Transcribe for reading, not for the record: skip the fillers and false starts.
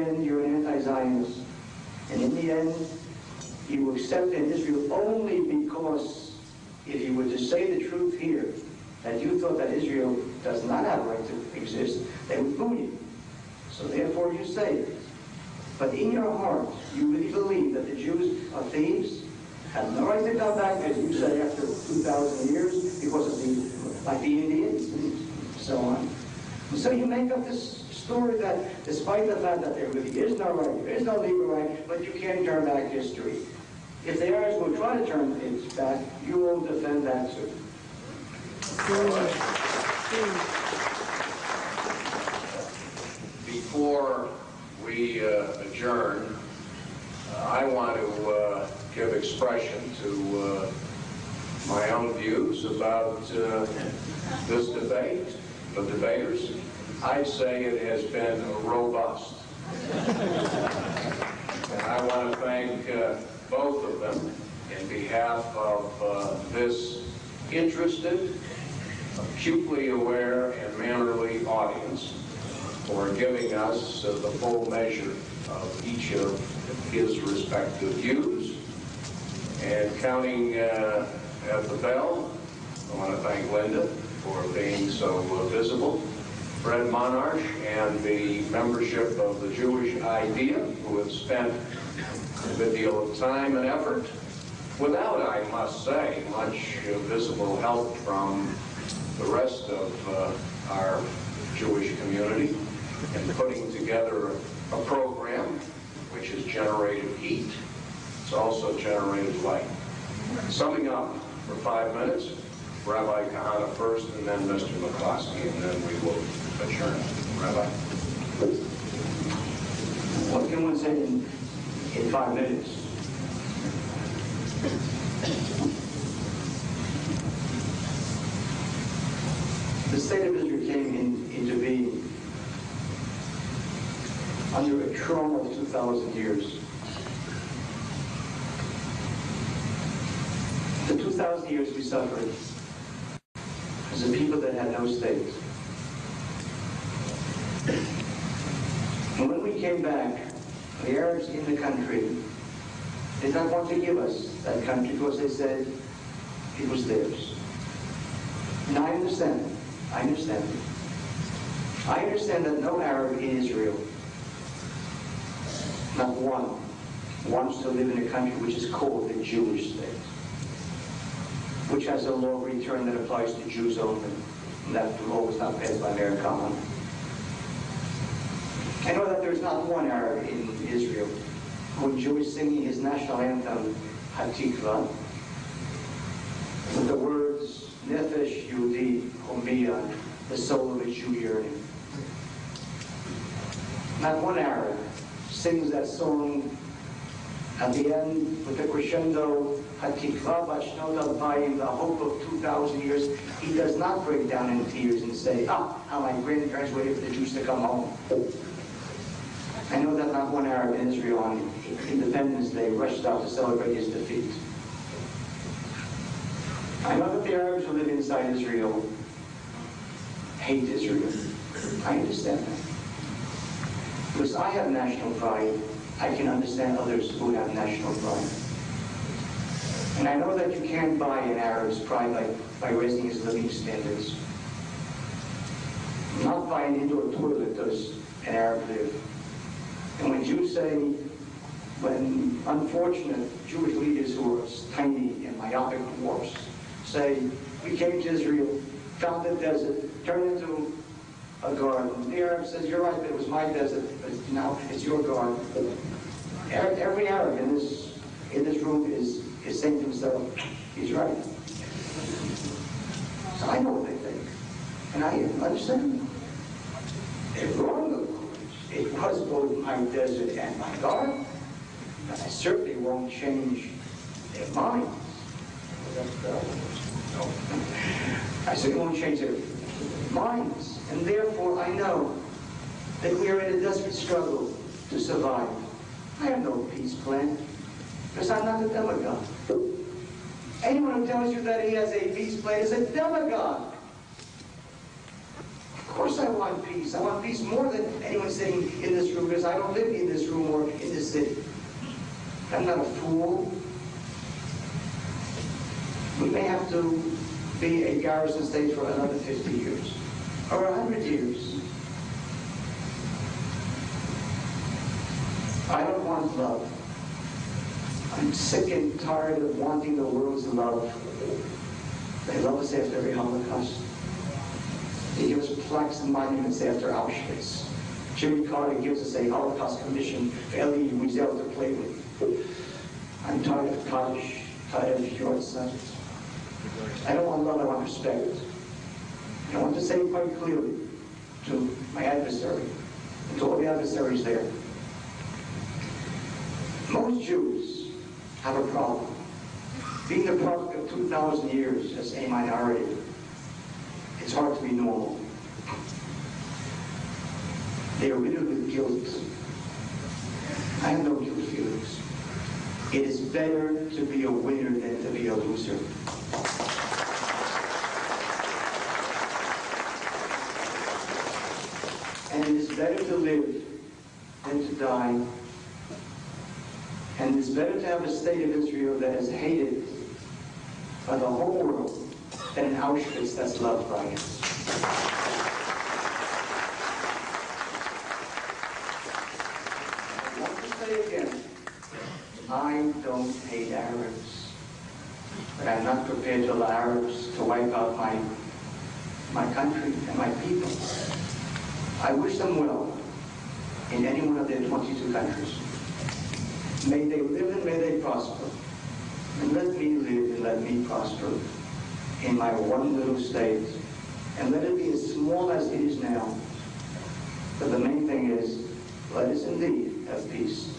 end, you're an anti-Zionist. And in the end, you accept in Israel only because if you were to say the truth here, that you thought that Israel does not have a right to exist, they would boo you. So therefore you say it. But in your heart, you really believe that the Jews are thieves, have no right to come back, as you say, after 2,000 years, because of like the Indians, and so on. And so you make up this story that, despite the fact that there really is no right, there is no legal right, but you can't turn back history. If the Arabs will try to turn it back, you will defend that too. Before we adjourn, I want to give expression to my own views about this debate, the debaters. I'd say it has been robust. And I want to thank both of them in behalf of this interested, acutely aware, and mannerly audience for giving us the full measure of each of his respective views. And counting at the bell, I want to thank Linda for being so visible, Fred Monarch, and the membership of the Jewish Idea, who have spent a good deal of time and effort, without, I must say, much visible help from the rest of our Jewish community, in putting together a program which has generated heat. It's also generated light. Summing up for 5 minutes, Rabbi Kahane first, and then Mr. McCloskey, and then we will adjourn. Rabbi? What can one say in 5 minutes? The state of Israel came into being under a trauma of 2,000 years. The 2,000 years we suffered as a people that had no state. And when we came back, the Arabs in the country did not want to give us that country because they said it was theirs. And I understand it. I understand it. I understand that no Arab in Israel, not one, wants to live in a country which is called the Jewish state, which has a law of return that applies to Jews only. And that law was not passed by Meir Kahane. I know that there's not one Arab in Israel who enjoys singing his national anthem, Hatikva, with the words, Nefesh Yehudi Homiya, the soul of a Jew yearning. Not one Arab sings that song at the end with the crescendo, Hatikva Bashnot Albayim, the hope of 2,000 years. He does not break down in tears and say, how my grandparents waited for the Jews to come home. I know that not one Arab in Israel on Independence Day rushed out to celebrate his defeat. I know that the Arabs who live inside Israel hate Israel. I understand that. Because I have national pride, I can understand others who have national pride. And I know that you can't buy an Arab's pride by raising his living standards. Not by an indoor toilet does an Arab live. And when Jews say, when unfortunate Jewish leaders who are tiny and myopic dwarfs say, we came to Israel, found the desert, turned it into a garden. The Arab says, you're right, it was my desert, but now it's your garden. Every Arab in this room is saying to himself, he's right. So I know what they think, and I understand them. They're wrong, of course. It was both my desert and my garden, but I certainly won't change their minds. No. I certainly won't change their minds, and therefore I know that we are in a desperate struggle to survive. I have no peace plan, because I'm not a demagogue. Anyone who tells you that he has a peace plan is a demagogue. Of Of course I want peace. I want peace more than anyone sitting in this room, because I don't live in this room or in this city. I'm not a fool. We may have to be a garrison state for another 50 years or 100 years. I don't want love. I'm sick and tired of wanting the world's love. They love us after every Holocaust. They give us plaques and monuments after Auschwitz. Jimmy Carter gives us a Holocaust commission for Elie Wiesel to play with. I'm tired of Kaddish, tired of short sights. I don't want love, I want respect. And I want to say quite clearly to my adversary and to all the adversaries there. Most Jews have a problem. Being the product of 2,000 years as a minority, it's hard to be normal. They are riddled with guilt. I have no guilt feelings. It is better to be a winner than to be a loser. And it is better to live than to die. And it's better to have a state of Israel that is hated by the whole world than an Auschwitz that's loved by it. I want to say again, I don't hate Arabs, but I'm not prepared to allow Arabs to wipe out my country and my people. I wish them well in any one of their 22 countries. May they live and may they prosper. And let me live and let me prosper in my one little state. And let it be as small as it is now. But the main thing is, let us indeed have peace.